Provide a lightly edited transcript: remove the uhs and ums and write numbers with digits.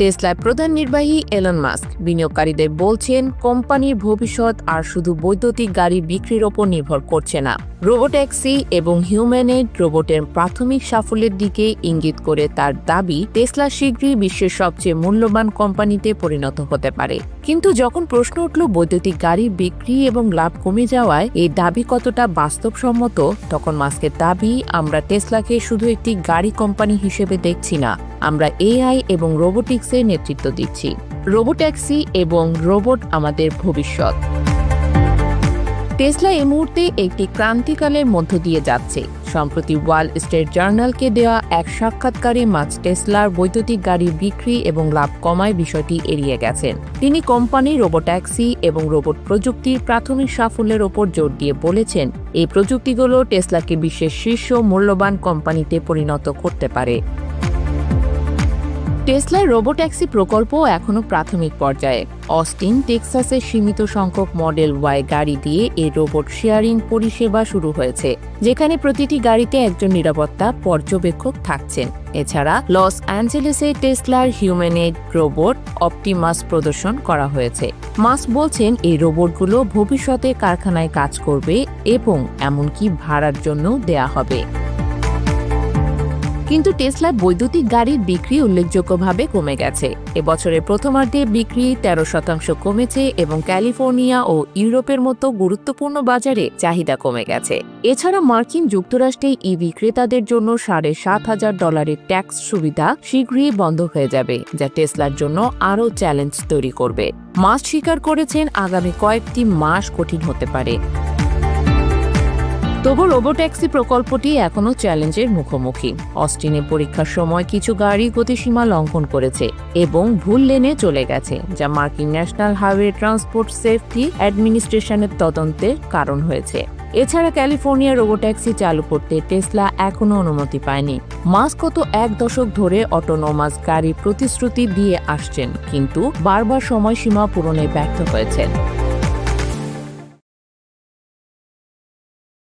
টেসলার প্রধান নির্বাহী Elon Musk বিনিয়োগকারীদের বলছেন, কোম্পানির ভবিষ্যৎ আর শুধু বৈদ্যুতিক গাড়ি বিক্রির ওপর নির্ভর করছে না। রোবোট্যাক্সি এবং হিউম্যানয়েড রোবটের প্রাথমিক সাফল্যের দিকে ইঙ্গিত করে তার দাবি, টেসলা শীঘ্রই বিশ্বের সবচেয়ে মূল্যবান কোম্পানিতে পরিণত হতে পারে। কিন্তু যখন প্রশ্ন উঠল বৈদ্যুতিক গাড়ি বিক্রি এবং লাভ কমে যাওয়ায় এই দাবি কতটা বাস্তবসম্মত, তখন মাস্কের দাবি, আমরা টেসলাকে শুধু একটি গাড়ি কোম্পানি হিসেবে দেখছি না, আমরা এআই এবং রোবোটিক্সের নেতৃত্ব দিচ্ছি। রোবোট্যাক্সি এবং রোবট আমাদের ভবিষ্যৎ। টেসলা এই মুহূর্তে একটি ক্রান্তিকালের মধ্য দিয়ে যাচ্ছে। সম্প্রতি ওয়াল স্ট্রিট জার্নালকে দেওয়া এক সাক্ষাৎকারে মাস্ক টেসলার বৈদ্যুতিক গাড়ি বিক্রি এবং লাভ কমায় বিষয়টি এড়িয়ে গেছেন। তিনি কোম্পানির রোবোট্যাক্সি এবং রোবট প্রযুক্তির প্রাথমিক সাফল্যের ওপর জোর দিয়ে বলেছেন, এই প্রযুক্তিগুলো টেসলাকে বিশ্বের শীর্ষ মূল্যবান কোম্পানিতে পরিণত করতে পারে। টেসলার রোবোট্যাক্সি প্রকল্প এখনও প্রাথমিক পর্যায়ে। অস্টিন, টেক্সাসের সীমিত সংখ্যক মডেল ওয়াই গাড়ি দিয়ে এই রোবট শেয়ারিং পরিষেবা শুরু হয়েছে, যেখানে প্রতিটি গাড়িতে একজন নিরাপত্তা পর্যবেক্ষক থাকছেন। এছাড়া লস অ্যাঞ্জেলেসে টেসলার হিউম্যানয়েড রোবট অপটিমাস প্রদর্শন করা হয়েছে। মাস্ক বলছেন, এই রোবটগুলো ভবিষ্যতে কারখানায় কাজ করবে এবং এমনকি ভাড়ার জন্য দেয়া হবে। কিন্তু টেসলার বৈদ্যুতিক গাড়ির বিক্রি উল্লেখযোগ্যভাবে কমে গেছে। এবছরের প্রথমার্ধে বিক্রি 13% কমেছে এবং ক্যালিফোর্নিয়া ও ইউরোপের মতো গুরুত্বপূর্ণ বাজারে চাহিদা কমে গেছে। এছাড়া মার্কিন যুক্তরাষ্ট্রে ইভি ক্রেতাদের জন্য $7,500 ট্যাক্স সুবিধা শীঘ্রই বন্ধ হয়ে যাবে, যা টেসলার জন্য আরও চ্যালেঞ্জ তৈরি করবে। মাস্ক স্বীকার করেছেন, আগামী কয়েকটি মাস কঠিন হতে পারে। তবু রোবোট্যাক্সি প্রকল্পটি এখনও চ্যালেঞ্জের মুখোমুখি। অস্টিনে পরীক্ষার সময় কিছু গাড়ি গতিসীমা লঙ্ঘন করেছে এবং ভুল লেনে চলে গেছে, যা মার্কিন ন্যাশনাল হাইওয়ে ট্রান্সপোর্ট সেফটি অ্যাডমিনিস্ট্রেশনের তদন্তের কারণ হয়েছে। এছাড়া ক্যালিফোর্নিয়া রোবোট্যাক্সি চালু করতে টেসলা এখনও অনুমতি পায়নি। মাস্ক গত 1 দশক ধরে অটোনোমাস গাড়ি প্রতিশ্রুতি দিয়ে আসছেন, কিন্তু বারবার সময়সীমা পূরণে ব্যর্থ হয়েছেন।